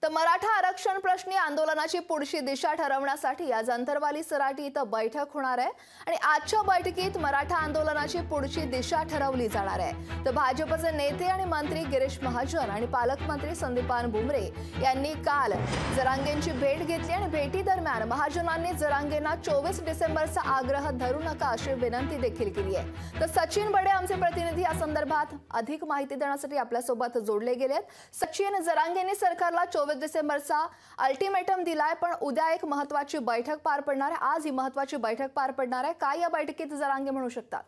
तर मराठा आरक्षण प्रश्नी आंदोलनाची पुढची दिशा ठरवण्यासाठी आज अंतरवाली सराटी इथं बैठक होणार आहे आणि आजच्या बैठकीत मराठा आंदोलनाची पुढची दिशा ठरवली जाणार आहे। तर भाजपचे नेते आणि मंत्री गिरीश महाजन आणि पालकमंत्री संदीपान भुमरे यांनी काल जरांगेंची भेट घेतली आणि भेटी दरम्यान महाजनांनी जरांगेंना 24 डिसेंबरचा आग्रह धरू नका अशी विनंती देखील केली आहे। तर सचिन बडे आमचे प्रतिनिधी या संदर्भात अधिक माहिती देण्यासाठी आपल्या सोबत जोडले गेले आहेत। सचिन, जरांगेंनी सरकारला 24 डिसेंबरचा अल्टिमेटम दिलाय, पण उद्या एक महत्त्वाची बैठक पार पडणार आहे। आज ही महत्त्वाची बैठक पार पडणार आहे। काय या बैठकीत जरांगे म्हणू शकतात?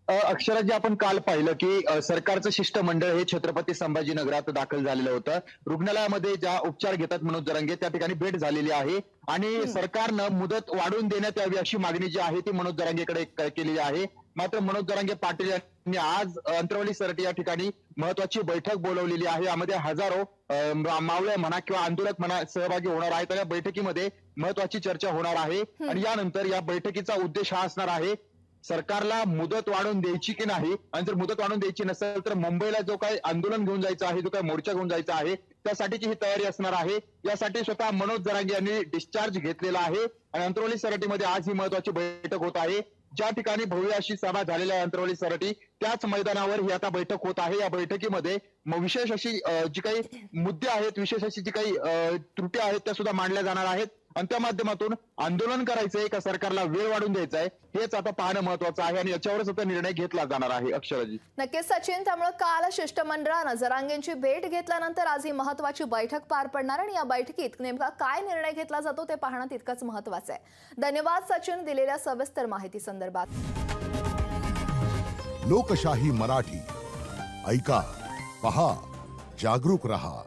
अक्षरा, जे आपण काल पाहिलं की सरकारचं शिष्टमंडळ हे छत्रपती संभाजीनगरात दाखल झालेलं होतं। रुग्णालयामध्ये ज्या उपचार घेतात मनोज जरांगे त्या ठिकाणी भेट झालेली आहे आणि सरकारनं मुदत वाढवून देण्यात यावी अशी मागणी जी आहे ती मनोज जरांगेकडे केलेली आहे। मात्र मनोज जरांगे पाटील यांनी आज अंतरवाली सरटी या ठिकाणी महत्वाची बैठक बोलवलेली आहे। यामध्ये हजारो मावळे म्हणा किंवा आंदोलक म्हणा सहभागी होणार आहेत। या बैठकीमध्ये महत्वाची चर्चा होणार आहे आणि यानंतर या बैठकीचा उद्देश हा असणार आहे, सरकारला मुदत वाढवून द्यायची की नाही, आणि जर मुदत वाढवून द्यायची नसेल तर मुंबईला जो काही आंदोलन घेऊन जायचं आहे, जो काही मोर्चा घेऊन जायचा आहे त्यासाठीची ही तयारी असणार आहे। यासाठी स्वतः मनोज जरांगे यांनी डिस्चार्ज घेतलेला आहे आणि अंतरवाली सराटीमध्ये आज ही महत्वाची बैठक होत आहे। ज्या ठिकाणी भव्य अशी सभा झालेल्या अंतरवाली सराटी त्याच मैदानावर ही आता बैठक होत आहे। या बैठकीमध्ये विशेष अशी जी काही मुद्दे आहेत, विशेष अशी जी काही त्रुटी आहेत त्या सुद्धा मांडल्या जाणार आहेत आणि त्या माध्यमातून आंदोलन करायचंय का सरकारला वेळ वाढून द्यायचा आहे हेच आता पाहणं महत्वाचं आहे आणि याच्यावरच आता निर्णय घेतला जाणार आहे। अक्षराजी, नक्कीच सचिन, त्यामुळे काल शिष्टमंडळानं जरांगेंची भेट घेतल्यानंतर आज ही महत्त्वाची बैठक पार पडणार आणि या बैठकीत नेमका काय निर्णय घेतला जातो ते पाहणं तितकंच महत्त्वाचं आहे। धन्यवाद सचिन, दिलेल्या सविस्तर माहिती संदर्भात। लोकशाही मराठी ऐका, पहा, जागरूक रहा।